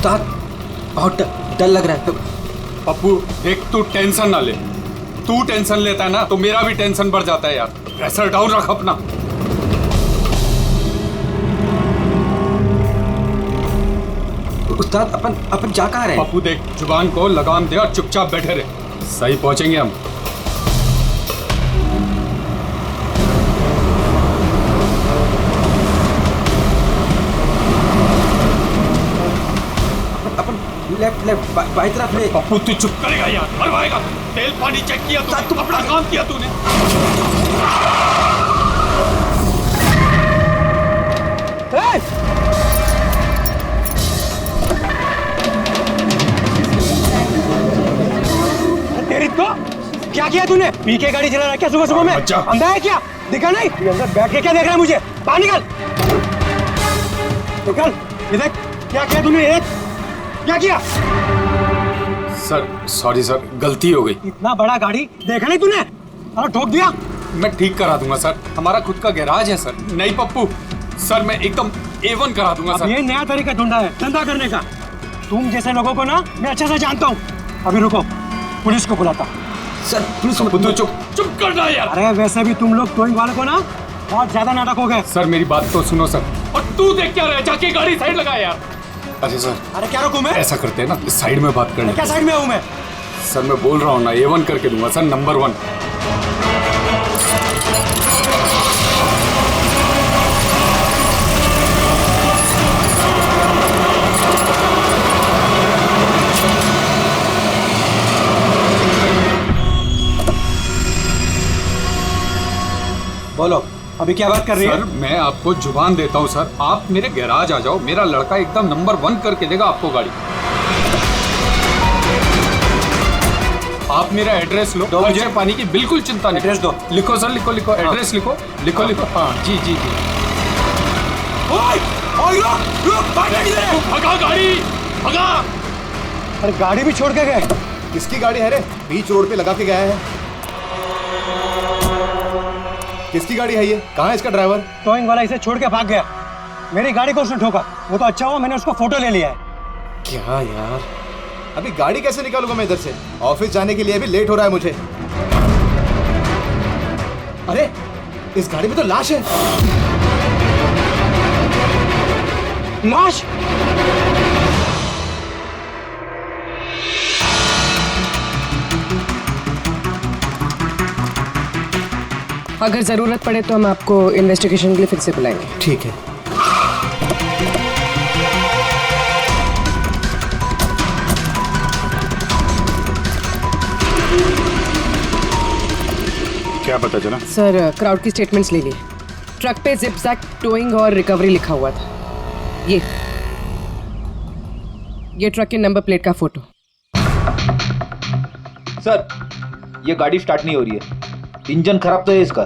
उस्ताद बहुत डर लग रहा है। पप्पू देख, तू टेंशन ना ले। तू टेंशन लेता है ना तो मेरा भी टेंशन बढ़ जाता है यार। प्रेशर डाउन रख अपना। उस्ताद अपन जा कहाँ रहे हैं? पप्पू देख, जुबान को लगाम दे और चुपचाप बैठे रहे। सही पहुंचेंगे हम। लेफ्ट लेफ्ट बाई तरफ ले। पप्पू तू चुप करेगा यार, मरवाएगा। तेल पानी चेक किया तू, अपना काम किया तूने। तेरी तो क्या किया तूने? पी के गाड़ी चला रहा क्या सुबह सुबह में? अंधा है क्या? दिखा नहीं? अंदर बैठ के क्या देख रहा है मुझे? बाहर निकल। निकल। ये देख क्या किया तूने? ये क्या किया? सर सॉरी सर, गलती हो गई। इतना बड़ा गाड़ी देखा नहीं तूने? अरे ठोक दिया। मैं ठीक करा दूंगा सर, हमारा खुद का गैराज है सर। नहीं पप्पू सर, मैं एकदम A1 करा दूंगा सर। ये नया तरीका ढूंढा है धंधा करने का। तुम जैसे लोगों को ना मैं अच्छे से जानता हूँ। अभी रुको, पुलिस को बुलाता। सर पुलिस को तू चुप करना यार। अरे वैसे भी तुम लोग टोइंग वाले को ना बहुत ज्यादा नाटक हो गए। सर मेरी बात तो सुनो सर। और तू देख क्या रहे, जाके गाड़ी साइड लगा यार। अरे सर, अरे क्या रुकूं मैं? ऐसा करते हैं ना, साइड में बात करने। क्या साइड में हूँ मैं? सर मैं बोल रहा हूँ ना, A1 करके दूंगा सर, नंबर 1। बोलो अभी क्या बात कर रही है? सर मैं आपको जुबान देता हूँ सर, आप मेरे गैराज आ जाओ, मेरा लड़का एकदम नंबर 1 करके देगा आपको गाड़ी। आप मेरा एड्रेस लो, मुझे पानी की बिल्कुल चिंता नहीं। एड्रेस दो। लिखो सर, लिखो एड्रेस लिखो। हाँ जी जी जी। भगा गाड़ी, भगा। अरे गाड़ी भी छोड़ के गए। किसकी गाड़ी है रे? बीच रोड पे लगा के गया है। किसकी गाड़ी है ये? कहाँ है इसका ड्राइवर? टोइंग वाला इसे छोड़ के भाग गया। मेरी गाड़ी को उसने ठोका। वो तो अच्छा हुआ मैंने उसको फोटो ले लिया है। क्या यार, अभी गाड़ी कैसे निकालूंगा मैं इधर से? ऑफिस जाने के लिए भी लेट हो रहा है मुझे। अरे इस गाड़ी में तो लाश है। लाश? अगर जरूरत पड़े तो हम आपको इन्वेस्टिगेशन के लिए फिर से बुलाएंगे। ठीक है। क्या पता चला? सर क्राउड की स्टेटमेंट्स ले लिए। ट्रक पे जिप-जैक टोइंग और रिकवरी लिखा हुआ था। ये ट्रक के नंबर प्लेट का फोटो। सर ये गाड़ी स्टार्ट नहीं हो रही है, इंजन खराब तो है इसका।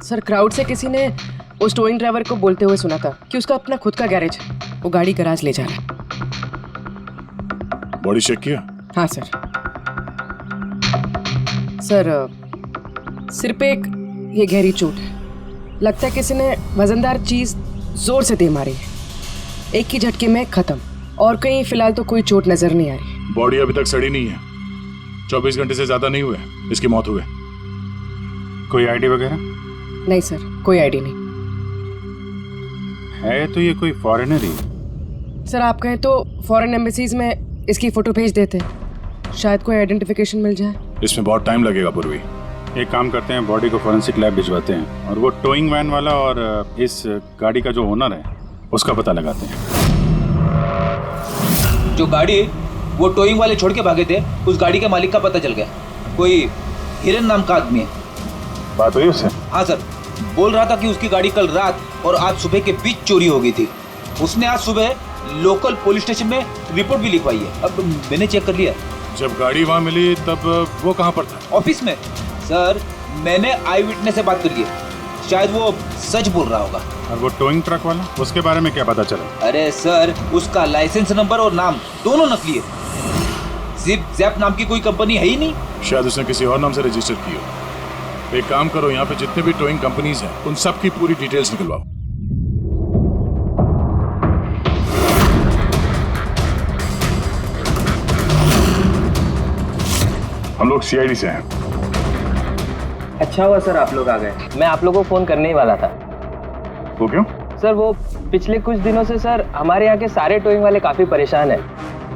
सर क्राउड से किसी ने उस टोइंग ड्राइवर को बोलते हुए सुना था कि उसका अपना खुद का गैरेज है, वो गाड़ी गैराज ले जा रहा है। बॉडी चेक किया? हाँ सर। सर सिर पे एक ये गहरी चोट है, लगता है किसी ने वजनदार चीज जोर से दे मारी है। एक ही झटके में खत्म, और कहीं फिलहाल तो कोई चोट नजर नहीं आ रही। बॉडी अभी तक सड़ी नहीं है, 24 घंटे से ज्यादा नहीं हुए इसकी मौत हुए। कोई आईडी वगैरह? नहीं सर, कोई आईडी नहीं है। तो ये कोई फॉरेनर ही? सर आप कहें तो फॉरेन एम्बेसीज में इसकी फोटो भेज देते, शायद कोई आइडेंटिफिकेशन मिल जाए। इसमें बहुत टाइम लगेगा पूर्वी। एक काम करते हैं, बॉडी को फॉरेंसिक लैब भिजवाते हैं और वो टोइंग वैन वाला और इस गाड़ी का जो ओनर है उसका पता लगाते हैं। जो गाड़ी वो टोइंग वाले छोड़ के भागे थे, उस गाड़ी के मालिक का पता चल गया। कोई हिरन नाम का आदमी है। बात हुई उससे? हाँ सर, बोल रहा था कि उसकी गाड़ी कल रात और आज सुबह के बीच चोरी हो गई थी। उसने आज सुबह लोकल पुलिस स्टेशन में रिपोर्ट भी लिखवाई है। अब मैंने चेक कर लिया। जब गाड़ी वहाँ मिली तब वो कहाँ पर था? ऑफिस में। सर मैंने आई विटनेस से बात करी है, शायद वो सच बोल रहा होगा। और वो टोइंग ट्रक वाला, उसके बारे में क्या पता चला? अरे सर उसका लाइसेंस नंबर और नाम दोनों नकली है। जिप जैप नाम की कोई कंपनी है ही नहीं। शायद उसने किसी और नाम से रजिस्टर की हो। एक काम करो, यहाँ पे जितने भी टोइंग कंपनीज हैं उन सब की पूरी डिटेल्स निकलवाओ। हम लोग सीआईडी से हैं। अच्छा हुआ सर आप लोग आ गए। मैं आप लोगों को फोन करने ही वाला था। वो क्यों? सर वो पिछले कुछ दिनों से सर हमारे यहाँ के सारे टोइंग वाले काफी परेशान हैं।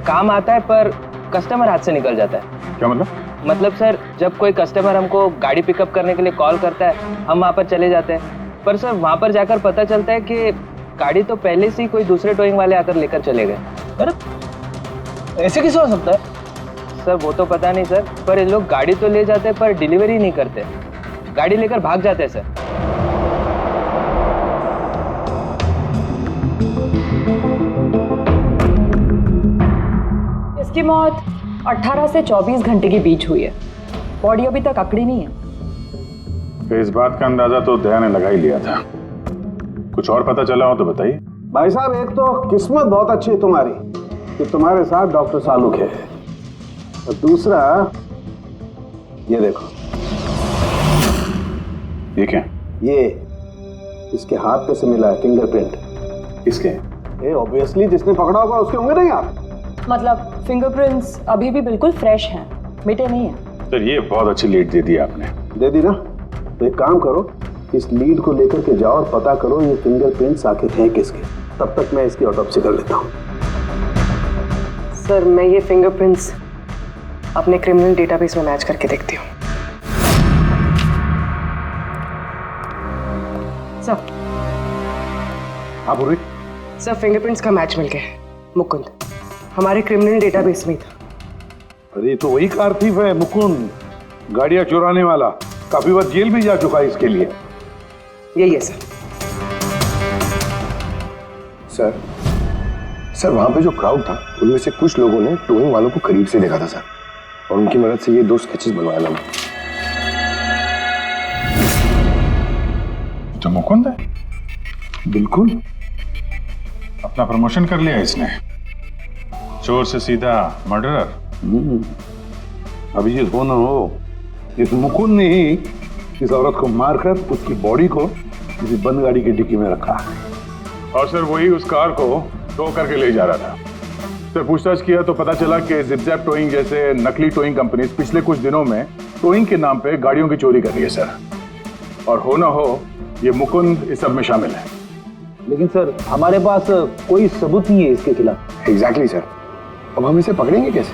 काम आता है पर कस्टमर हाथ से निकल जाता है। क्या मतलब? मतलब सर जब कोई कस्टमर हमको गाड़ी पिकअप करने के लिए कॉल करता है हम वहाँ पर चले जाते हैं, पर सर वहाँ पर जाकर पता चलता है कि गाड़ी तो पहले से ही कोई दूसरे टोइंग वाले आकर लेकर चले गए। अरे ऐसे कैसे हो सकता है? सर वो तो पता नहीं सर, पर ये लोग गाड़ी तो ले जाते हैं पर डिलीवरी नहीं करते, गाड़ी लेकर भाग जाते हैं सर। इसकी मौत 18 से 24 घंटे के बीच हुई है। बॉडी अभी तक अकड़ी नहीं है। तो इस बात का अंदाजा तो दया ने लगा ही लिया था। कुछ और पता चला हो तो बताइए। भाई साहब, एक तो किस्मत बहुत अच्छी है तुम्हारी कि तुम्हारे साथ डॉक्टर सालुक है, और दूसरा ये देखो। ये क्या? ये इसके हाथ पे से मिला है फिंगरप्रिंट। किसके? ये ऑब्वियसली जिसने पकड़ा होगा उसके होंगे नहीं आप? मतलब फिंगरप्रिंट्स अभी भी बिल्कुल फ्रेश हैं, मिटे नहीं हैं। सर ये बहुत अच्छी लीड दे दी आपने। दे दी ना? तो एक काम करो, इस लीड को लेकर के जाओ और पता करो ये फिंगरप्रिंट्स आखिर हैं किसके। तब तक मैं इसकी ऑटोप्सी कर लेता हूँ। सर मैं ये फिंगरप्रिंट्स अपने क्रिमिनल डेटाबेस में मैच करके देखती हूँ। सर हाँ पूर्वी। सर फिंगरप्रिंट्स का मैच मिल गया है। मुकुंद हमारे क्रिमिनल डेटाबेस में ही था। अरे तो वही कार थीफ है मुकुंद, गाड़ियां चुराने वाला। काफी बार जेल भी जा चुका है इसके लिए। यही है सर। सर वहां पे जो क्राउड था उनमें से कुछ लोगों ने टोइंग वालों को करीब से देखा था सर, और उनकी मदद से ये 2 स्केचेस बनवाया मैंने। तो मुकुंद है? बिल्कुल। अपना प्रमोशन कर लिया इसने, चोर से सीधा मर्डरर। अभी ये हो ना हो, इस मुकुंद ने ही इस औरत को मारकर उसकी बॉडी को किसी बंद गाड़ी की डिक्की में रखा है। और सर वही उस कार को टो करके ले जा रहा था। सर पूछताछ किया तो पता चला कि जिप-जैप टोइंग जैसे नकली टोइंग कंपनीज पिछले कुछ दिनों में टोइंग के नाम पे गाड़ियों की चोरी कर रही है सर, और हो ना हो ये मुकुंद इस सब में शामिल है। लेकिन सर हमारे पास कोई सबूत नहीं है इसके खिलाफ। एग्जैक्टली सर, अब हम इसे पकड़ेंगे कैसे?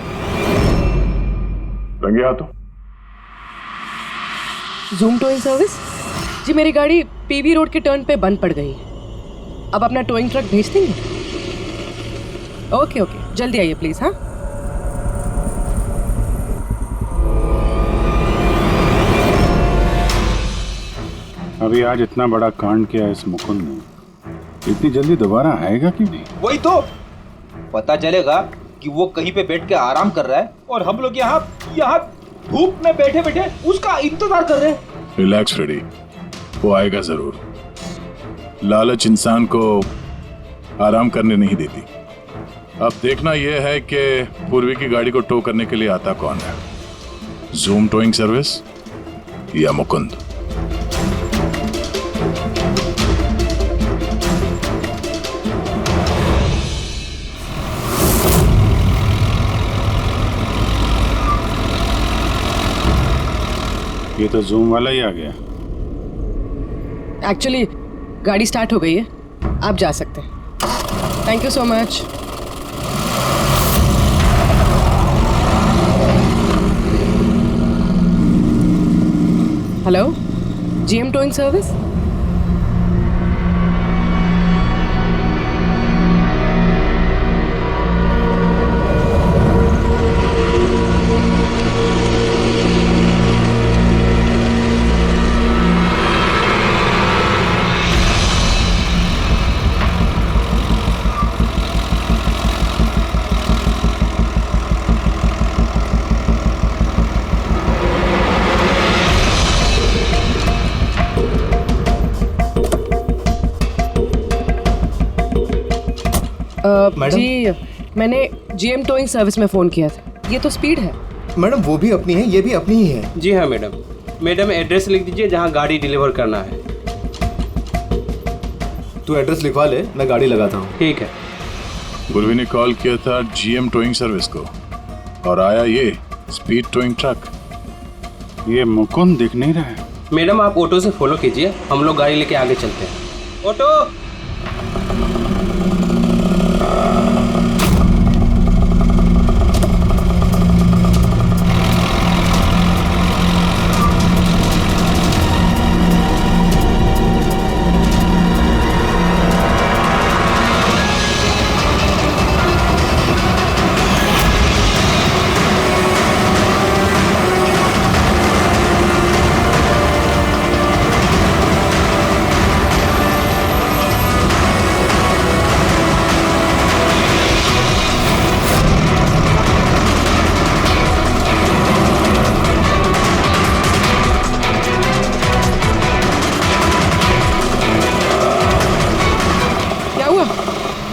रंगे हाथों। जूम टोइंग सर्विस जी, मेरी गाड़ी पीवी रोड के टर्न पे बंद पड़ गई है। अब अपना टोइंग ट्रक भेज देंगे? ओके ओके, जल्दी आइए प्लीज। हाँ अभी आज इतना बड़ा कांड किया इस मुकुंद ने, इतनी जल्दी दोबारा आएगा क्यों नहीं? वही तो पता चलेगा कि वो कहीं पे बैठ के आराम कर रहा है और हम लोग यहाँ धूप में बैठे बैठे उसका इंतजार कर रहे हैं। रिलैक्स फ्रेडी, वो आएगा जरूर। लालच इंसान को आराम करने नहीं देती। अब देखना यह है कि पूर्वी की गाड़ी को टो करने के लिए आता कौन है, जूम टोइंग सर्विस या मुकुंद। ये तो जूम वाला ही आ गया। एक्चुअली गाड़ी स्टार्ट हो गई है, आप जा सकते हैं। Thank you so much. Hello, GM towing service. जी मैंने जीएम टोइंग सर्विस में फ़ोन किया था। ये तो स्पीड है। मैडम वो भी अपनी है, ये भी अपनी ही है। जी हाँ मैडम। मैडम एड्रेस लिख दीजिए जहाँ गाड़ी डिलीवर करना है। तू एड्रेस लिखवा ले, मैं गाड़ी लगाता हूँ। ठीक है। पूर्वी ने कॉल किया था जीएम टोइंग सर्विस को और आया ये स्पीड टोइंग ट्रक। ये मुकुंद दिख नहीं रहा है। मैडम आप ऑटो से फॉलो कीजिए, हम लोग गाड़ी लेके आगे चलते हैं। ऑटो।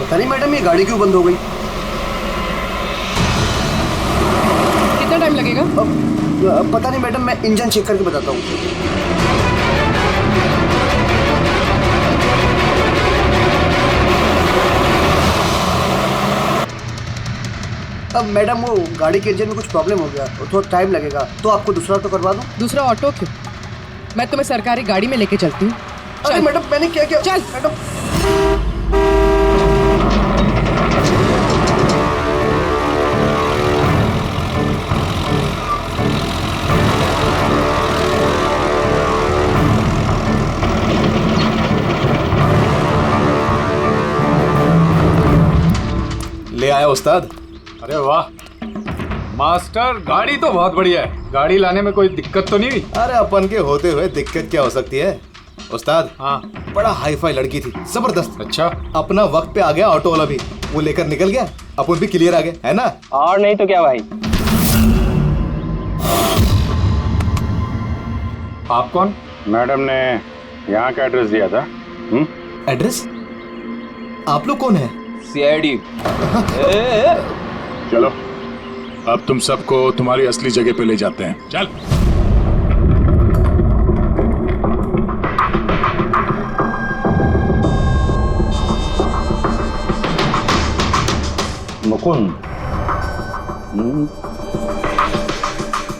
पता नहीं मैडम, ये गाड़ी क्यों बंद हो गई? कितना टाइम लगेगा? पता नहीं मैडम, मैं इंजन चेक करके बताता हूँ। अब मैडम वो गाड़ी के इंजन में कुछ प्रॉब्लम हो गया, तो थोड़ा टाइम लगेगा, तो आपको दूसरा ऑटो करवा दूँ? दूसरा ऑटो क्यों? मैं तुम्हें सरकारी गाड़ी में लेके चलती हूँ। अरे मैडम, मैंने क्या किया? चल मैडम। ले आया उस्ताद। अरे वाह मास्टर, गाड़ी तो बहुत बढ़िया है। गाड़ी लाने में कोई दिक्कत तो नहीं हुई? अरे अपन के होते हुए दिक्कत क्या हो सकती है उस्ताद? हाँ, बड़ा हाई फाई लड़की थी, जबरदस्त। अच्छा, अपना वक्त पे आ गया ऑटो वाला भी, वो लेकर निकल गया, अपन भी क्लियर आ गए, है ना? और नहीं तो क्या भाई। आप कौन? मैडम ने यहाँ का एड्रेस दिया था। एड्रेस? आप लोग कौन है? सीआईडी। चलो अब तुम सबको तुम्हारी असली जगह पे ले जाते हैं। चल। मुकुंद,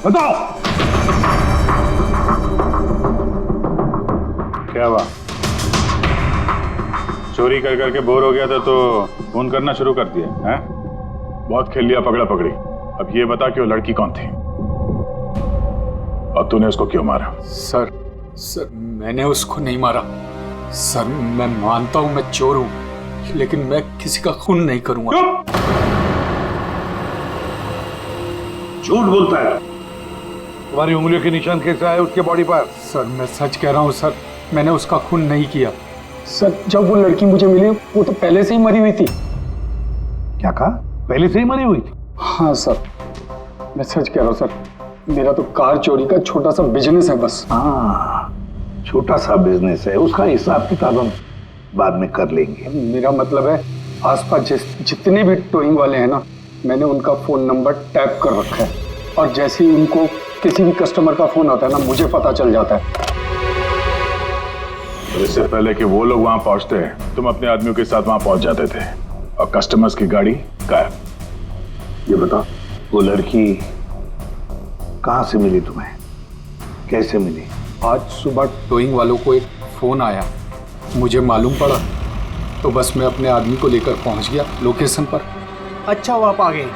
बताओ क्या हुआ? चोरी कर करके बोर हो गया था तो फोन करना शुरू कर दिया है? बहुत खेल लिया पकड़ा पकड़ी। अब ये बता कि वो लड़की कौन थी और तूने उसको क्यों मारा? सर मैंने उसको नहीं मारा। सर मैं मानता हूं मैं चोर हूं, लेकिन मैं किसी का खून नहीं करूंगा। झूठ बोलता है। तुम्हारी उंगलियों के निशान कैसे आए उसके बॉडी पर? सर मैं सच कह रहा हूं सर, मैंने उसका खून नहीं किया। सर जब वो लड़की मुझे मिली वो तो पहले से ही मरी हुई थी। क्या कहा? पहले से ही मरी हुई थी? हाँ सर, मैं सच कह रहा हूँ सर, मेरा तो कार चोरी का छोटा सा बिजनेस है बस। हाँ, छोटा सा बिजनेस है, उसका हिसाब किताब हम बाद में कर लेंगे। मेरा मतलब है आसपास जितने भी टोइंग वाले हैं ना, मैंने उनका फोन नंबर टैप कर रखा है, और जैसे ही उनको किसी भी कस्टमर का फोन आता है ना, मुझे पता चल जाता है। इससे पहले कि वो लोग वहां पहुंचते तुम अपने आदमियों के साथ वहां पहुंच जाते थे और कस्टमर्स की गाड़ी गायब। ये बता, वो लड़की कहां से मिली तुम्हें? कैसे मिली? आज सुबह टोइंग वालों को एक फोन आया, मुझे मालूम पड़ा, तो बस मैं अपने आदमी को लेकर पहुंच गया लोकेशन पर। अच्छा वो आप आ गए?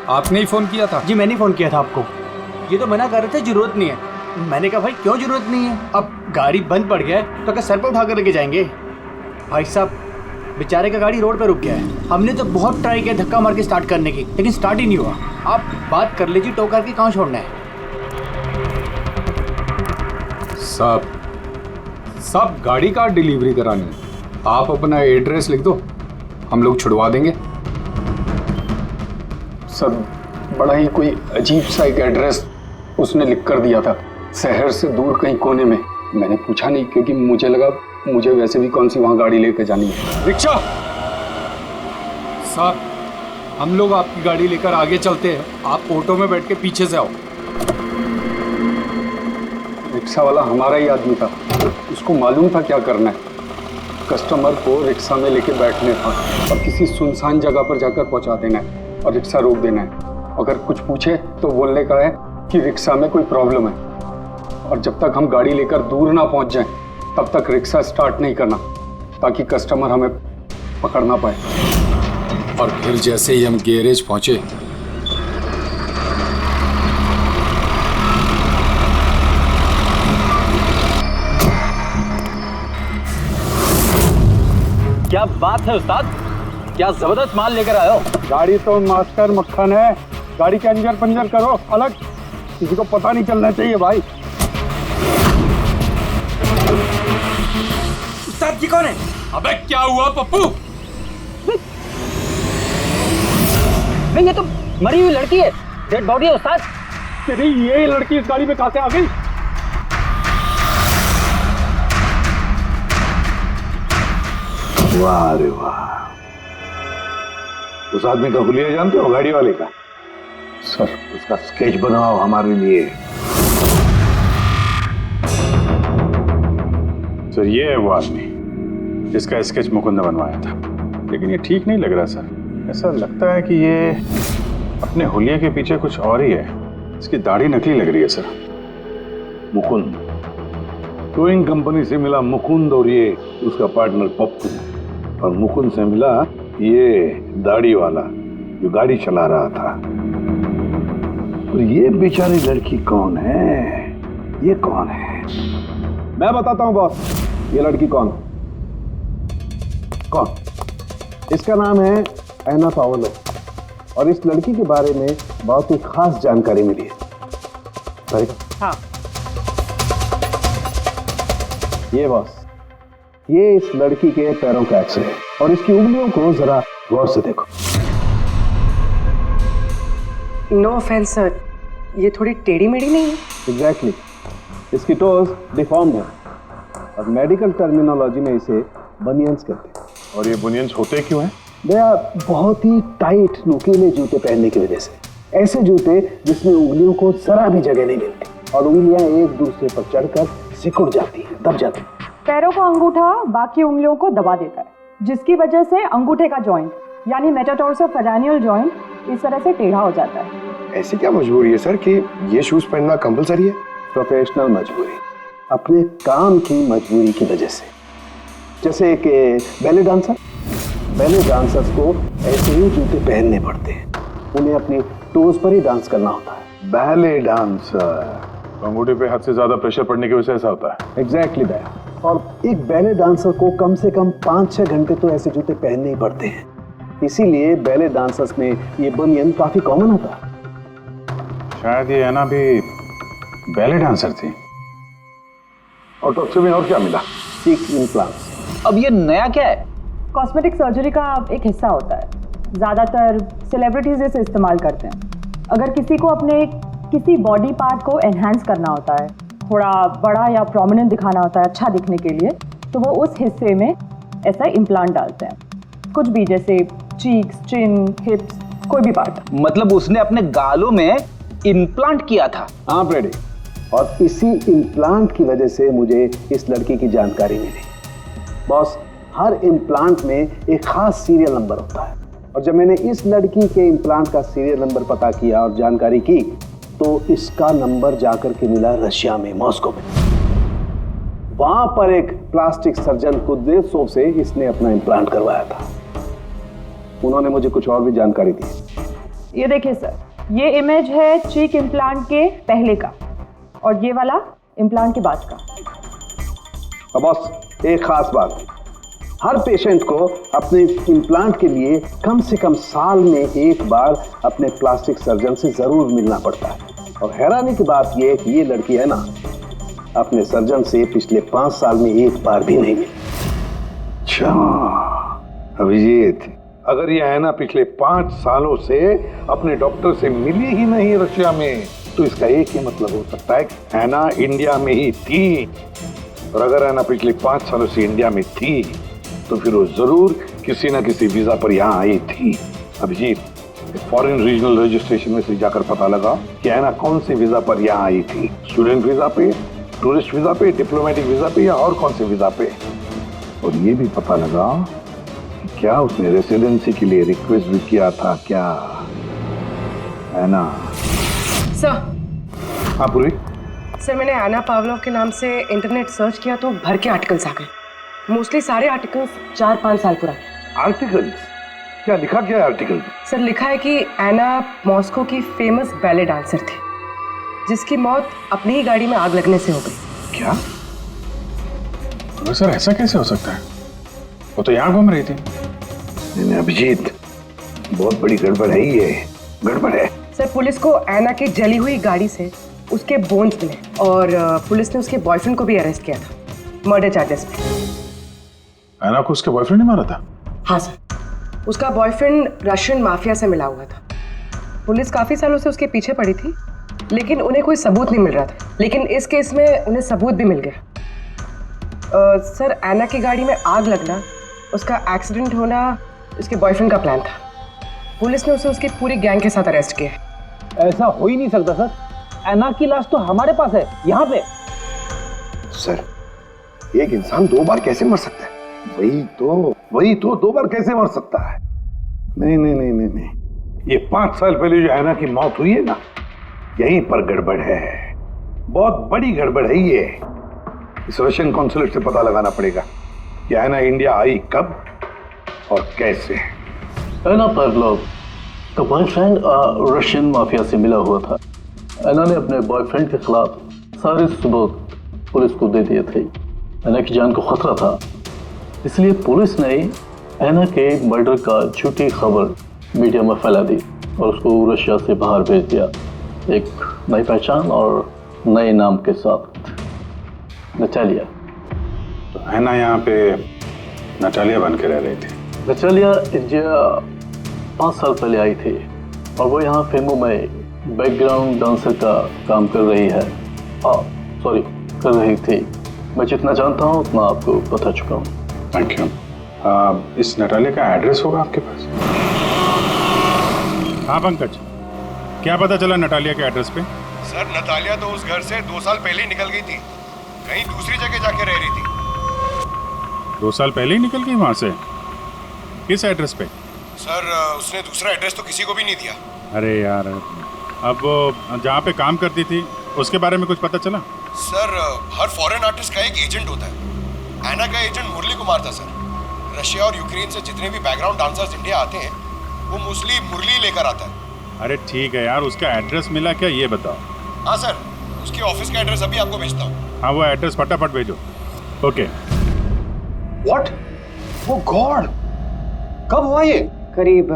आपने ही फोन किया था? जी मैंने फोन किया था आपको। ये तो मना कर रहे थे जरूरत नहीं है। मैंने कहा भाई क्यों जरूरत नहीं है, अब गाड़ी बंद पड़ गया है तो क्या सर पे उठा कर लेके जाएंगे? भाई साहब बेचारे का गाड़ी रोड पे रुक गया है, हमने तो बहुत ट्राई किया धक्का मार के स्टार्ट करने की, लेकिन स्टार्ट ही नहीं हुआ। आप बात कर लीजिए, टो करके कहाँ छोड़ना है? सब गाड़ी का डिलीवरी करानी है। आप अपना एड्रेस लिख दो, हम लोग छुड़वा देंगे। सर बड़ा ही कोई अजीब सा एक एड्रेस उसने लिख कर दिया था, शहर से दूर कहीं कोने में। मैंने पूछा नहीं क्योंकि मुझे लगा मुझे वैसे भी कौन सी वहां गाड़ी लेकर जानी है। रिक्शा साहब, हम लोग आपकी गाड़ी लेकर आगे चलते हैं, आप ऑटो में बैठ के पीछे से आओ। रिक्शा वाला हमारा ही आदमी था, उसको मालूम था क्या करना है। कस्टमर को रिक्शा में लेके बैठने था और किसी सुनसान जगह पर जाकर पहुंचा देना है और रिक्शा रोक देना है। अगर कुछ पूछे तो बोलने का है कि रिक्शा में कोई प्रॉब्लम है, और जब तक हम गाड़ी लेकर दूर ना पहुंच जाएं, तब तक रिक्शा स्टार्ट नहीं करना, ताकि कस्टमर हमें पकड़ ना पाए। और फिर जैसे ही हम गैरेज पहुंचे, क्या बात है उस्ताद, क्या जबरदस्त माल लेकर आए हो। गाड़ी तो मास्टर मक्खन है, गाड़ी के अंजर पंजर करो अलग, किसी को पता नहीं चलना चाहिए भाई। उस्ताद जी कौन है? अबे क्या हुआ पप्पू? नहीं, ये तो मरी हुई लड़की है, डेड बॉडी है उस्ताद। तेरी ये लड़की इस गाड़ी में कहां से आ गई? वाह रे वाह, उस आदमी का हुलिया जानते हो, गाड़ी वाले का? सर उसका स्केच बनाओ हमारे लिए। सर ये है वो आदमी जिसका स्केच मुकुंद ने बनवाया था, लेकिन ये ठीक नहीं लग रहा सर। ऐसा लगता है कि ये अपने हुलिया के पीछे कुछ और ही है। इसकी दाढ़ी नकली लग रही है सर। मुकुंद, टोइंग कंपनी से मिला मुकुंद और ये उसका पार्टनर पप्पू, और मुकुंद से मिला ये दाढ़ी वाला जो गाड़ी चला रहा था। और ये बेचारी लड़की कौन है? ये कौन है? मैं बताता हूं बॉस, ये लड़की कौन? कौन? इसका नाम है एना पाओलो, और इस लड़की के बारे में बहुत ही खास जानकारी मिली है। हाँ। ये बॉस, ये इस लड़की के पैरों का एक्सरे है, और इसकी उंगलियों को जरा गौर से देखो। नो ऑफेंस सर, ये थोड़ी टेढ़ी मेढ़ी नहीं है? एग्जैक्टली, इसकी टोज डिफॉर्म्ड है, और मेडिकल टर्मिनोलॉजी में इसे बनियंस कहते हैं। और ये बुनियंस होते क्यों हैं? भैया बहुत ही टाइट नुकीले जूते पहनने की वजह से, ऐसे जूते जिसमें उंगलियों को जरा भी जगह नहीं मिलती, और उंगलियां एक दूसरे पर चढ़कर सिकुड़ जाती हैं, दब जाती हैं। पैरों का अंगूठा बाकी उंगलियों को दबा देता है, जिसकी वजह से अंगूठे का जॉइंट यानी मेटाटार्सोफेरेनियल जॉइंट इस तरह से टेढ़ा हो जाता है। ऐसी क्या मजबूरी है सर कि ये शूज पहनना कंपलसरी है? प्रोफेशनल मजबूरी, अपने काम की मजबूरी की वजह से। जैसे कि बैले डांसर्स को ऐसे ही जूते पहनने पड़ते हैं, उन्हें अपनी टोज पर ही डांस करना होता है। बैले डांसर, अंगूठे पे हद से ज्यादा प्रेशर पड़ने की वजह से ऐसा होता है। एग्जैक्टली भैया, और एक बैले डांसर को कम से कम 5-6 घंटे तो ऐसे जूते पहनने ही पड़ते हैं, इसीलिए बैले डांसर्स में ये बनियन काफी कॉमन होता है। शायद ये एना भी बैले डांसर थी। और टॉक्सी में और क्या मिला? चीक इम्प्लांट्स। अब ये नया क्या है? कॉस्मेटिक सर्जरी का एक हिस्सा होता है, ज़्यादातर सेलिब्रिटीज इसे इस्तेमाल करते हैं। अगर किसी को अपने किसी बॉडी पार्ट को एनहांस करना होता है, थोड़ा बड़ा या प्रोमिनेंट दिखाना होता है अच्छा दिखने के लिए, तो वो उस हिस्से में ऐसा इम्प्लांट डालते हैं, कुछ भी, जैसे चीक्स, चिन, हिप्स, कोई भी पार्ट। मतलब उसने अपने गालों में इम्प्लांट किया था? हाँ प्रेडी, और इसी इम्प्लांट की वजह से मुझे इस लड़की की जानकारी मिली। बॉस, हर इम्प्लांट में एक खास सीरियल नंबर होता है, और जब मैंने इस लड़की के इम्प्लांट का सीरियल नंबर पता किया और जानकारी की, तो इसका नंबर जाकर के मिला रशिया में, मॉस्को में। वहां पर एक प्लास्टिक सर्जन कुद्रेसोव से इसने अपना इम्प्लांट करवाया था। उन्होंने मुझे कुछ और भी जानकारी दी। ये देखिए सर, ये इमेज है चीक इम्प्लांट के पहले का, और ये वाला इम्प्लांट के बाद का। अब बॉस, एक खास बात, हर पेशेंट को अपने इम्प्लांट के लिए कम से कम साल में एक बार अपने प्लास्टिक सर्जन से जरूर मिलना पड़ता है। और हैरानी की बात यह है कि ये लड़की है ना, अपने सर्जन से पिछले 5 साल में एक बार भी नहीं मिली। अच्छा अभिजीत, अगर ये है ना पिछले 5 सालों से अपने डॉक्टर से मिली ही नहीं रशिया में, तो इसका एक ही मतलब हो सकता है कि हैना इंडिया में ही थी। और अगर हैना पिछले 5 सालों से इंडिया में थी, तो फिर वो जरूर किसी ना किसी वीजा पर यहाँ आई थी। अभिजीत, फॉरेन रीजनल रजिस्ट्रेशन में से जाकर पता लगा कि हैना कौन से वीजा पर यहाँ आई थी, स्टूडेंट वीजा पे, टूरिस्ट वीजा पे, डिप्लोमेटिक वीजा पे, या और कौन से वीजा पे। और ये भी पता लगा कि क्या उसने रेसिडेंसी के लिए रिक्वेस्ट भी किया था क्या, है ना? सर, हाँ पूर्वी। सर मैंने आना पावलोव के नाम से इंटरनेट सर्च किया तो भर के आर्टिकल्स आ गए। मोस्टली सारे आर्टिकल्स 4-5 साल पुराने। आर्टिकल्स? क्या लिखा क्या है आर्टिकल में? सर लिखा है कि एना मॉस्को की फेमस बैले डांसर थी जिसकी मौत अपनी ही गाड़ी में आग लगने से हो गई। क्या? सर ऐसा कैसे हो सकता है? वो तो यहाँ घूम रही थी। नहीं अभिजीत, बहुत बड़ी गड़बड़ है ये, गड़बड़ है। सर पुलिस को एना की जली हुई गाड़ी से उसके बोन्स मिले और पुलिस ने उसके बॉयफ्रेंड को भी अरेस्ट किया था मर्डर चार्जेस पे। एना को उसके बॉयफ्रेंड ने मारा था? हाँ सर, उसका बॉयफ्रेंड रशियन माफिया से मिला हुआ था। पुलिस काफी सालों से उसके पीछे पड़ी थी लेकिन उन्हें कोई सबूत नहीं मिल रहा था, लेकिन इस केस में उन्हें सबूत भी मिल गया। सर एना की गाड़ी में आग लगना, उसका एक्सीडेंट होना उसके बॉयफ्रेंड का प्लान था। पुलिस ने उसे उसकी पूरी गैंग के साथ अरेस्ट किया। ऐसा हो ही नहीं सकता सर, एना की लाश तो हमारे पास है यहाँ पे। सर एक इंसान 2 बार कैसे मर सकता है? वही तो 2 बार कैसे मर सकता है? नहीं, ये 5 साल पहले जो एना की मौत हुई है ना, यहीं पर गड़बड़ है, बहुत बड़ी गड़बड़ है ये। इस रशियन कॉन्सुलेट से पता लगाना पड़ेगा कि एना इंडिया आई कब और कैसे। एना पावलोव का बॉयफ्रेंड रशियन माफिया से मिला हुआ था। एना ने अपने बॉयफ्रेंड के खिलाफ सारे सबूत पुलिस को दे दिए थे। एना की जान को खतरा था, इसलिए पुलिस ने एना के मर्डर का झूठी खबर मीडिया में फैला दी और उसको रशिया से बाहर भेज दिया, एक नई पहचान और नए नाम के साथ, नटालिया। तो एना यहाँ पे नटालिया बन के रह रही थी? नटालिया इंडिया 5 साल पहले आई थी और वो यहाँ फिल्मों में बैकग्राउंड डांसर का काम कर रही है। कर रही थी। मैं जितना जानता हूँ उतना आपको बता चुका हूँ। Thank you. इस नटालिया का एड्रेस होगा आपके पास? हाँ पंकज, क्या पता चला नटालिया के एड्रेस पे? सर नतालिया तो उस घर से 2 साल पहले ही निकल गई थी, कहीं दूसरी जगह जाके रह रही थी। 2 साल पहले ही निकल गई वहां से? किस एड्रेस पे? सर उसने दूसरा एड्रेस तो किसी को भी नहीं दिया। अरे यार, अब वो जहाँ पे काम करती थी उसके बारे में कुछ पता चला? सर हर फॉरेन आर्टिस्ट का एक एजेंट होता है। एना का एजेंट मुरली कुमार था सर। रशिया और यूक्रेन से जितने भी बैकग्राउंड डांसर्स इंडिया आते हैं वो मोस्टली मुरली लेकर आता है। अरे ठीक है यार, उसका एड्रेस मिला क्या ये बताओ। हाँ सर, उसके ऑफिस का एड्रेस अभी आपको भेजता हूँ। हाँ वो एड्रेस फटाफट भेजो। ओके। व्हाट? ओ गॉड, कब हुआ ये? करीब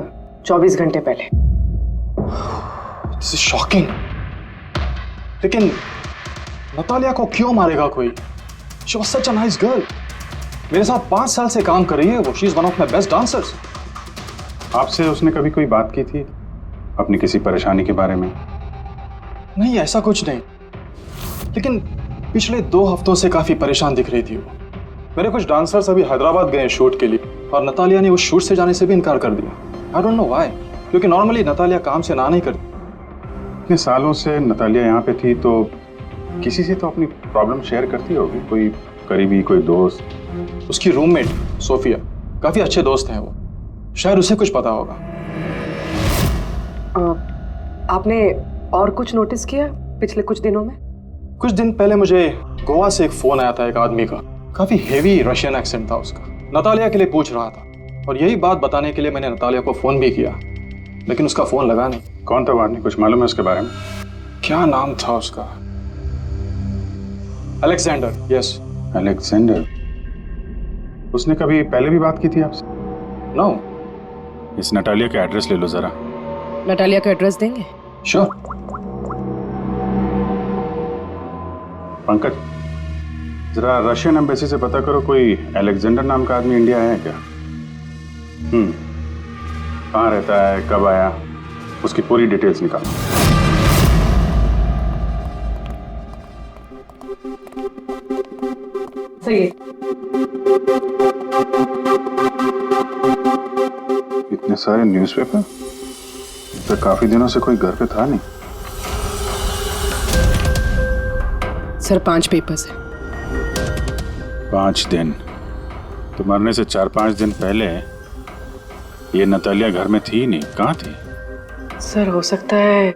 24 घंटे पहले। This is shocking. लेकिन नतालिया को क्यों मारेगा कोई? She was such a nice girl. मेरे साथ 5 साल से काम कर रही है वो। She is one of my best dancers. आपसे उसने कभी कोई बात की थी अपनी किसी परेशानी के बारे में? नहीं, ऐसा कुछ नहीं, लेकिन पिछले 2 हफ्तों से काफी परेशान दिख रही थी वो। मेरे कुछ डांसर्स अभी हैदराबाद गए शूट के लिए और नतालिया ने उस शूट से जाने से भी इनकार कर दिया। आई डोंट नो व्हाई, क्योंकि नॉर्मली नतालिया काम से ना नहीं करती। इतने सालों से नतालिया यहाँ पे थी तो किसी से तो अपनी प्रॉब्लम शेयर करती होगी, कोई करीबी, कोई दोस्त। उसकी रूममेट सोफिया, काफी अच्छे दोस्त हैं वो, शायद उसे कुछ पता होगा। आपने और कुछ नोटिस किया पिछले कुछ दिनों में? कुछ दिन पहले मुझे गोवा से एक फोन आया था एक आदमी का, काफी हेवी रशियन एक्सेंट था उसका। नतालिया के लिए पूछ रहा था और यही बात बताने के लिए मैंने नतालिया को फोन भी किया, लेकिन उसका फोन लगा नहीं। कौन था वो आदमी, कुछ मालूम है उसके बारे में? क्या नाम था उसका? अलेक्जेंडर। Yes, Alexander. उसने कभी पहले भी बात की थी आपसे? नो। इस नटालिया का एड्रेस ले लो जरा। नटालिया का एड्रेस देंगे? श्योर। पंकज, जरा रशियन एम्बेसी से पता करो कोई अलेक्जेंडर नाम का आदमी इंडिया है क्या? कहाँ रहता है, कब आया, उसकी पूरी डिटेल्स निकालो। सही है। इतने सारे न्यूज़पेपर, तो काफी दिनों से कोई घर पे था नहीं। सर 5 पेपर्स हैं। 5 दिन? तो मरने से 4-5 दिन पहले ये नतालिया घर में थी नहीं, कहाँ थी? सर हो सकता है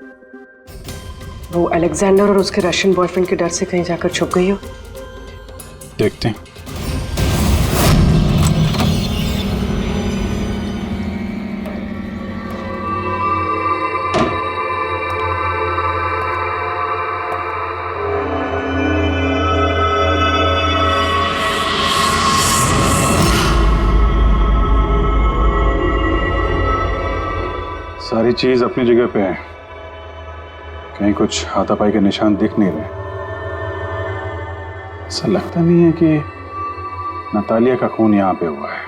वो अलेक्जेंडर और उसके रशियन बॉयफ्रेंड के डर से कहीं जाकर छुप गई हो? देखते हैं। सारी चीज अपनी जगह पे है, कहीं कुछ हाथापाई के निशान दिख नहीं रहे। ऐसा लगता नहीं है कि नतालिया का खून यहाँ पे हुआ है।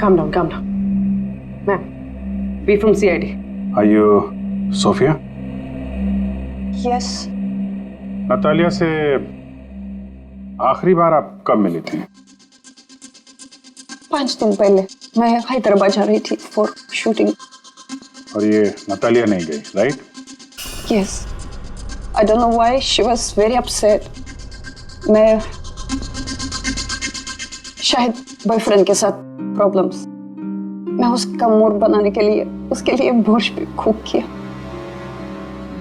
Calm down, calm down. Ma'am, we from CID. Are you Sophia? Yes. Natalia से आखिरी बार आप कब मिली थी? 5 दिन पहले मैं हैदराबाद जा रही थी फॉर शूटिंग। और ये नतालिया नहीं गई, right? Yes. I don't know why she was very upset. मैं शायद बॉयफ्रेंड के साथ प्रॉब्लम्स। मैं उसका मूड बनाने के लिए उसके लिए बोर्श भी कुक किया।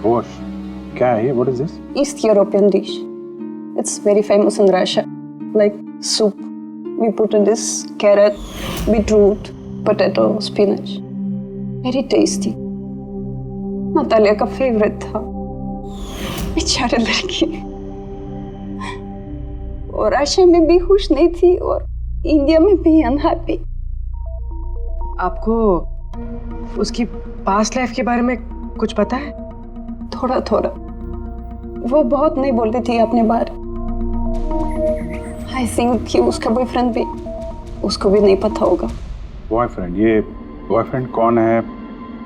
बोर्श? क्या है ये? What is this? East European dish. It's very famous in Russia. Like soup. We put in this carrot, beetroot, potato, spinach. Very tasty. Natalia का फेवरेट था। बेचारी लड़की। और रशिया में भी खुश नहीं थी और इंडिया में भी अनहैप्पी। आपको उसकी पास्ट लाइफ के बारे में कुछ पता है? थोड़ा थोड़ा। वो बहुत नहीं बोलती थी अपने बारे। आई थिंक कि उसका बॉयफ्रेंड भी उसको भी नहीं पता होगा। बॉयफ्रेंड? ये बॉयफ्रेंड कौन है?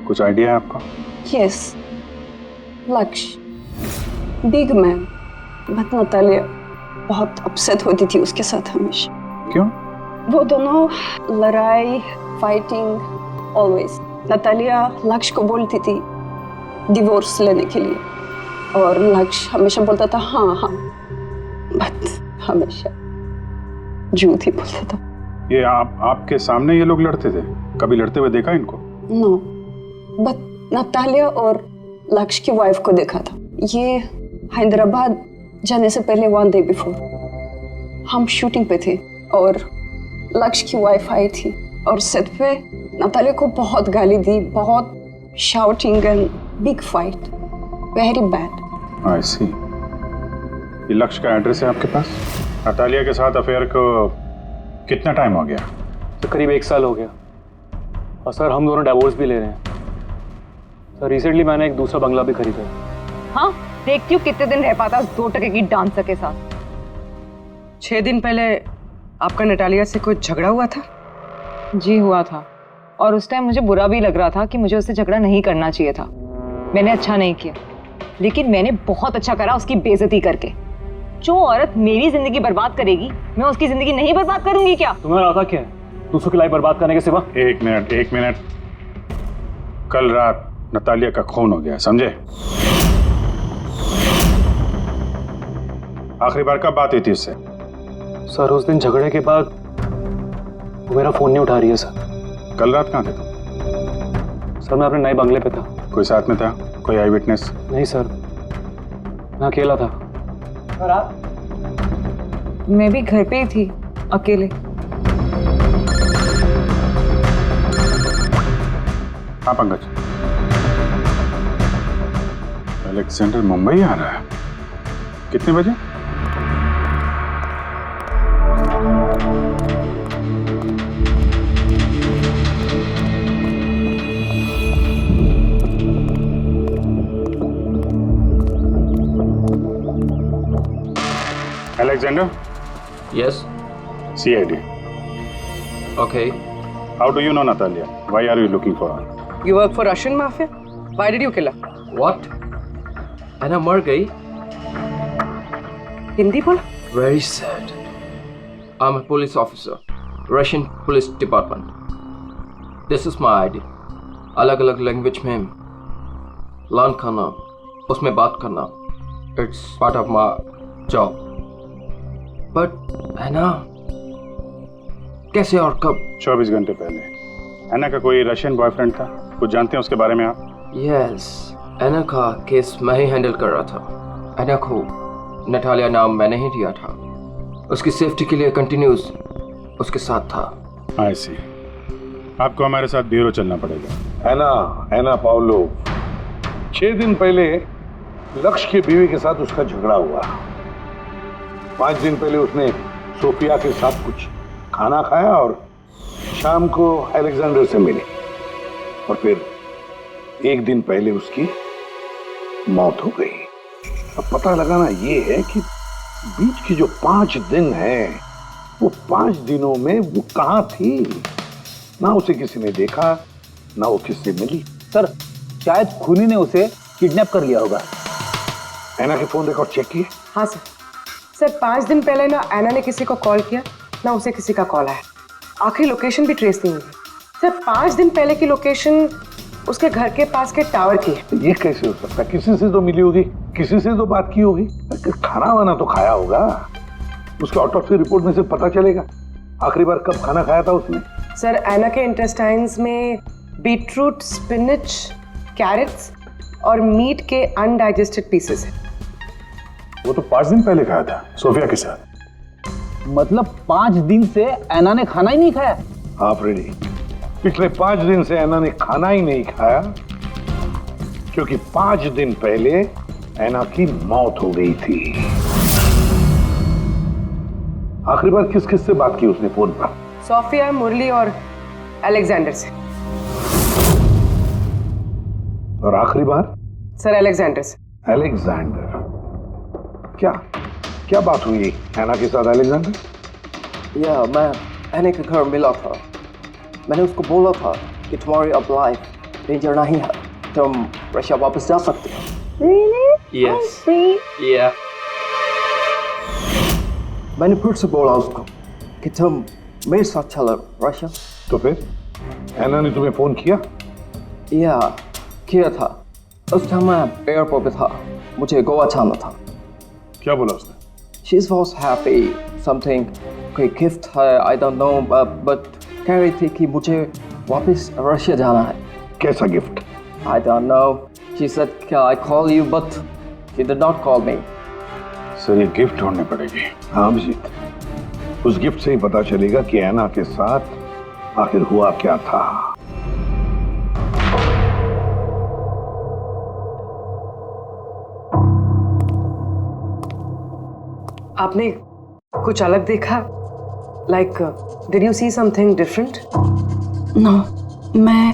कुछ आइडिया है आपका? यस, लक्ष्य, बिग मैन। बट नतालिया बहुत अपसेट होती थी उसके साथ हमेशा। क्यों? वो दोनों लड़ाई, फाइटिंग, ऑलवेज। नतालिया लक्ष्य को बोलती थी डिवोर्स लेने के लिए और लक्ष्य हमेशा बोलता था हाँ हाँ, बट हमेशा झूठ ही बोलता था। ये आपके सामने ये लोग लड़ते थे? कभी लड़ते हुए देखा इनको? नो, बट नतालिया और लक्ष्य की वाइफ को देखा था। ये हैदराबाद जाने से पहले 1 डे बिफोर हम शूटिंग पे थे और लक्ष्य की वाइफ आई थी और सेट पे नतालिया को बहुत गाली दी, बहुत shouting and big fight, very bad. I see. ये लक्ष्य का एड्रेस है आपके पास? नतालिया के साथ अफेयर को कितना टाइम हो गया? तो करीब 1 साल हो गया और सर हम दोनों डिवोर्स भी ले रहे हैं। सर रिसेंटली मैंने एक दूसरा बंगला भी खरीदा है। हाँ, देखती हूँ कितने दिन रह पाता उस 2 टके की डांसर के साथ। 6 दिन पहले आपका नतालिया से कोई झगड़ा हुआ था? जी हुआ था और उस टाइम मुझे बुरा भी लग रहा था कि मुझे उससे झगड़ा नहीं करना चाहिए था। मैंने अच्छा नहीं किया, लेकिन मैंने बहुत अच्छा करा उसकी बेइज्जती करके। जो औरत मेरी जिंदगी बर्बाद करेगी, मैं उसकी जिंदगी नहीं बर्बाद करूंगी क्या? तुम्हें आता क्या है दूसरों की लाइफ बर्बाद करने के सिवा? एक मिनट। कल रात नतालिया का खून हो गया, समझे? आखिरी बार कब बात हुई थी उससे? सर उस दिन झगड़े के बाद वो मेरा फोन नहीं उठा रही है सर। कल रात कहाँ थे तुम? सर मैं अपने नए बंगले पे था। कोई साथ में था? कोई आई विटनेस? नहीं सर, मैं अकेला था। और आप? मैं भी घर पे ही थी, अकेले। हाँ पंकज, अलेक्जेंडर मुंबई आ रहा है। कितने बजे? Alexander? Yes. CID. Okay. How do you know Natalia? Why are you looking for her? You work for Russian mafia? Why did you kill her? What? Anna मर गई? हिंदी बोला? Very sad. I'm a police officer, Russian Police Department. This is my ID. अलग-अलग language में learn करना, उसमें बात करना, it's part of my job. But ऐना कैसे और कब? 24 घंटे पहले। ऐना का कोई रशियन बॉयफ्रेंड था, कुछ जानते हैं उसके बारे में आप? यस, ऐना का केस मैं ही हैंडल कर रहा था। ऐना को नटालिया नाम मैंने ही दिया था। उसकी सेफ्टी के लिए कंटिन्यूस उसके साथ था। आई सी। आपको हमारे साथ ब्यूरो चलना पड़ेगा। ऐना पाउलो, 6 दिन पहले लक्ष्य की बीवी के साथ उसका झगड़ा हुआ। 5 दिन पहले उसने सोफिया के साथ कुछ खाना खाया और शाम को अलेक्जेंडर से मिली, और फिर 1 दिन पहले उसकी मौत हो गई। अब पता लगाना ये है कि बीच की जो 5 दिन है, वो 5 दिनों में वो कहाँ थी। ना उसे किसी ने देखा, ना वो किससे मिली। सर, शायद खूनी ने उसे किडनैप कर लिया होगा। ऐना के फोन रिकॉर्ड चेक किए? हाँ सर। सर 5 दिन पहले ना ऐना ने किसी को कॉल किया, ना उसे किसी का कॉल आया। आखिरी लोकेशन भी ट्रेस नहीं हुई। सर 5 दिन पहले की लोकेशन उसके घर के पास के टावर की है। ये कैसे हो सकता? किसी से तो मिली होगी, किसी से तो बात की होगी, खाना वाना तो खाया होगा। उसके ऑटोप्सी रिपोर्ट में से पता चलेगा आखिरी बार कब खाना खाया था उसने। सर ऐना के इंटेस्टाइन्स में बीटरूट, स्पिनच, कैरेट्स और मीट के अनडाइजेस्टेड पीसेस है। वो तो 5 दिन पहले खाया था सोफिया के साथ। मतलब 5 दिन से ऐना ने खाना ही नहीं खाया? आप रेडी? पिछले 5 दिन से ऐना ने खाना ही नहीं खाया, क्योंकि 5 दिन पहले ऐना की मौत हो गई थी। आखिरी बार किस किस से बात की उसने फोन पर? सोफिया, मुरली और अलेक्जेंडर से। और आखिरी बार? सर अलेक्जेंडर से। अलेक्जेंडर? क्या बात हुई ऐना के साथ अलेक्जेंडर? या मैं ऐना के घर मिला था। मैंने उसको बोला था कि तुम्हारी अब लाइफ डेंजर नहीं है, तुम रशिया वापस जा सकते हो। Really? Yes. I see. Yeah. मैंने फिर से बोला उसको कि तुम मेरे साथ चलो रशिया। तो फिर ऐना ने तुम्हें फोन किया? या किया था। उस टाइम मैं एयरपोर्ट पे था, मुझे गोवा जाना था। क्या बोला उसने? She was happy, something कोई गिफ्ट है, I don't know, but कह रही थी कि मुझे वापस रशिया जाना है। कैसा gift? I don't know. She said, "Can I call you?" But she did not call me. Sir ये गिफ्ट ढूंढनी पड़ेगी। हाँ अभिजीत, उस गिफ्ट से ही पता चलेगा कि ऐना के साथ आखिर हुआ क्या था। आपने कुछ अलग देखा? Like did you see something different? No, मैं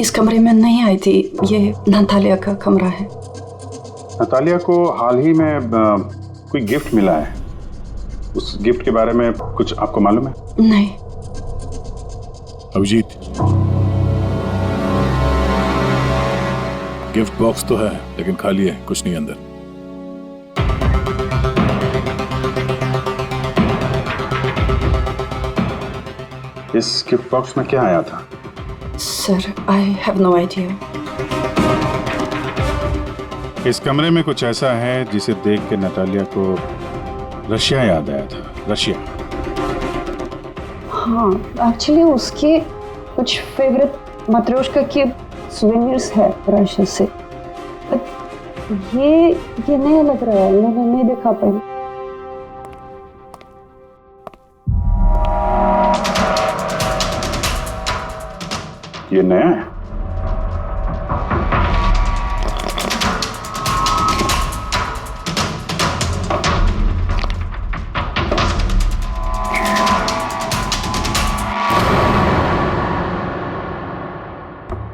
इस कमरे में नहीं आई थी। ये नतालिया का कमरा है। नतालिया को हाल ही में कोई गिफ्ट मिला है। उस गिफ्ट के बारे में कुछ आपको मालूम है? नहीं। अभिजीत, गिफ्ट बॉक्स तो है लेकिन खाली है, कुछ नहीं अंदर। इस गिफ्ट बॉक्स में क्या आया था? Sir I have no idea. इस कमरे में कुछ ऐसा है जिसे देख के नतालिया को रशिया याद आया था। रशिया? हाँ, एक्चुअली उसके कुछ फेवरेट मात्रोश्का के सुवेनिर्स है रशिया से। ये नया लग रहा है, मैंने नहीं देखा पहले। ये नया है?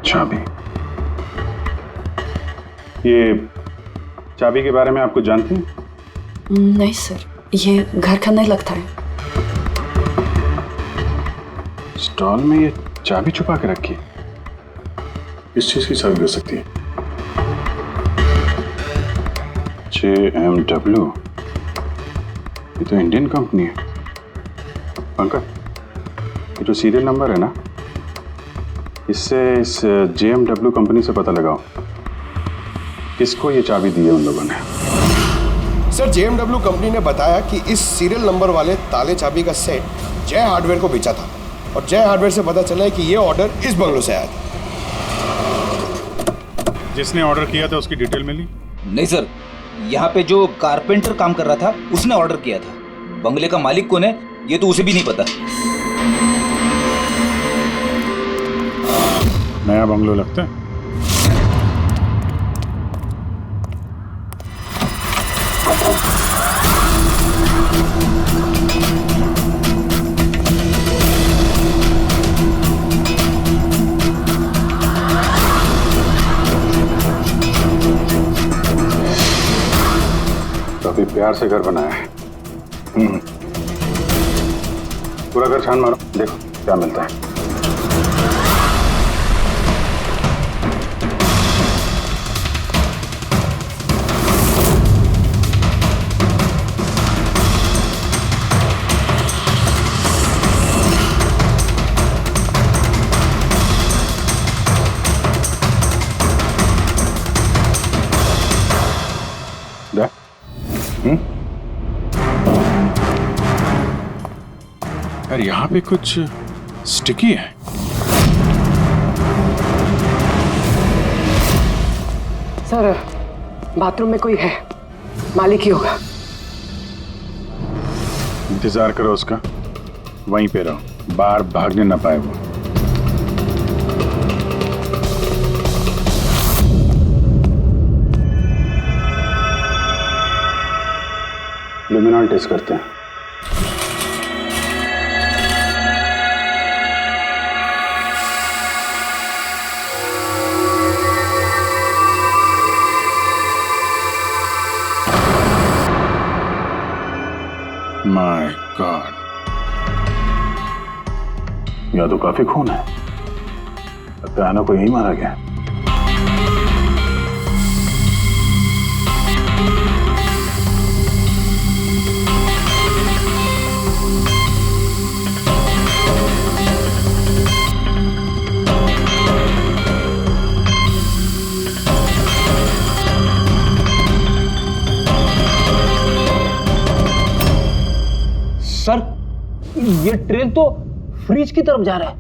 चाबी। ये चाबी के बारे में आपको जानते हैं? नहीं सर, ये घर का नहीं लगता है। स्टॉल में ये चाबी छुपा के रखी है। किस चीज की चाबी हो सकती है? JMW, ये तो इंडियन कंपनी है। पंकज, ये जो सीरियल नंबर है ना, इससे इस JMW कंपनी से पता लगाओ किसको ये चाबी दी है उन लोगों ने। सर JMW कंपनी ने बताया कि इस सीरियल नंबर वाले ताले चाबी का सेट जय हार्डवेयर को बेचा था और जय हार्डवेयर से पता चला है कि ये ऑर्डर इस बंगलों से आया था। जिसने ऑर्डर किया था उसकी डिटेल मिली? नहीं सर, यहाँ पे जो कारपेंटर काम कर रहा था उसने ऑर्डर किया था। बंगले का मालिक कौन है ये तो उसे भी नहीं पता। नया बंगलो लगता है। काफी प्यार से घर बनाया है। पूरा घर छान मारो, देखो क्या मिलता है। यार यहाँ पे कुछ स्टिकी है। सर बाथरूम में कोई है, मालिक ही होगा। इंतजार करो उसका, वहीं पे रहो, बाहर भागने ना पाए वो। लुमिनॉल टेस्ट करते हैं। माय गॉड, यहाँ तो काफी खून है। लगता है आना को यही मारा गया। सर ये ट्रेन तो फ्रिज की तरफ जा रहा है।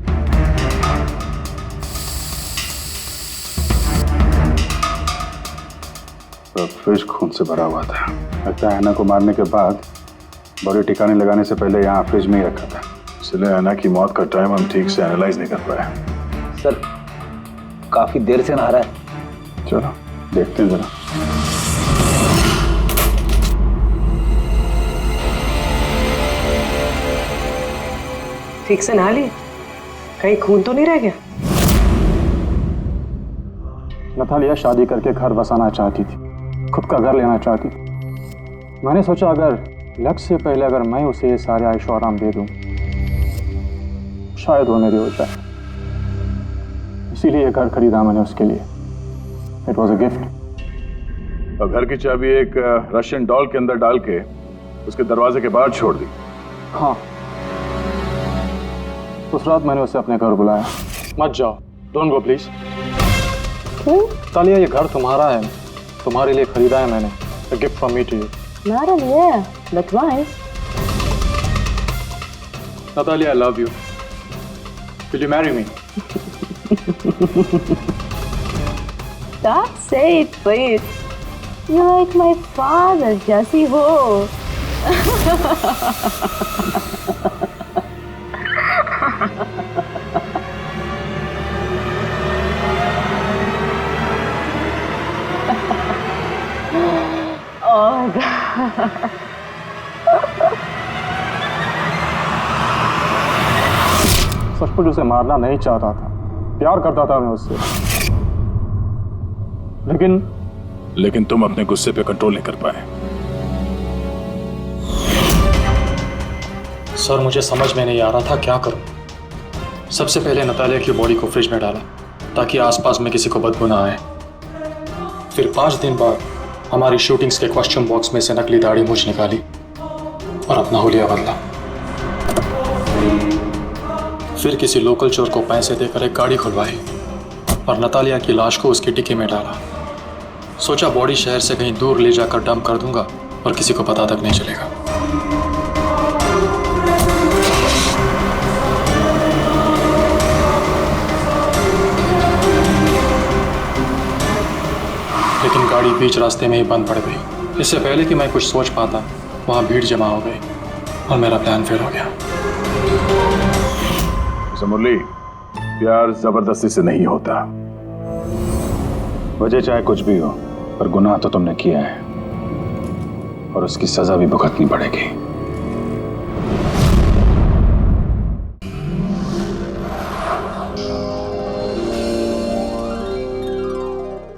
तो फ्रिज खून से भरा हुआ था। लगता है ऐना को मारने के बाद बॉडी ठिकाने लगाने से पहले यहाँ फ्रिज में ही रखा था, इसलिए ऐना की मौत का टाइम हम ठीक से एनालाइज नहीं कर पाए। सर काफी देर से नहा रहा है। चलो देखते हैं जरा। ठीक से नहा लिए? कहीं खून तो नहीं रह गया? नतालिया शादी करके घर बसाना चाहती थी, खुद का घर लेना चाहती थी। मैंने सोचा अगर लक्ष्य से पहले अगर मैं उसे ये सारे आयशो आराम दे दूं, शायद वो मेरी हो जाए। इसीलिए ये घर खरीदा मैंने उसके लिए। It was a gift. और घर की चाबी एक रशियन डॉल के अंदर डाल के उसके दरवाजे के बाहर छोड़ दी। हाँ, उस रात मैंने उसे अपने घर बुलाया। मत जाओ, डोंट गो प्लीज। तालिया, ये घर तुम्हारा है, तुम्हारे लिए खरीदा है मैंने। A gift from me to you. Madam, yeah, but why? Natalia, I love you. Will you marry me? Don't say it, please. You're like my father, Jesse Ho. Oh God. सचमुच उसे मारना नहीं चाहता था, प्यार करता था मैं उससे, लेकिन तुम अपने गुस्से पे कंट्रोल नहीं कर पाए। सर मुझे समझ में नहीं आ रहा था क्या करूं। सबसे पहले नतालिया की बॉडी को फ्रिज में डाला ताकि आसपास में किसी को बदबू ना आए। फिर 5 दिन बाद हमारी शूटिंग्स के कॉस्ट्यूम बॉक्स में से नकली दाढ़ी मूंछ निकाली और अपना हुलिया बदला। फिर किसी लोकल चोर को पैसे देकर एक गाड़ी खुलवाई और नतालिया की लाश को उसकी डिक्की में डाला। सोचा बॉडी शहर से कहीं दूर ले जाकर डंप कर दूंगा और किसी को पता तक नहीं चलेगा। लेकिन गाड़ी बीच रास्ते में ही बंद पड़ गई। इससे पहले कि मैं कुछ सोच पाता, वहां भीड़ जमा हो गई और मेरा प्लान फेल हो गया। मुरली, प्यार जबरदस्ती से नहीं होता। वजह चाहे कुछ भी हो, पर गुनाह तो तुमने किया है और उसकी सजा भी भुगतनी पड़ेगी।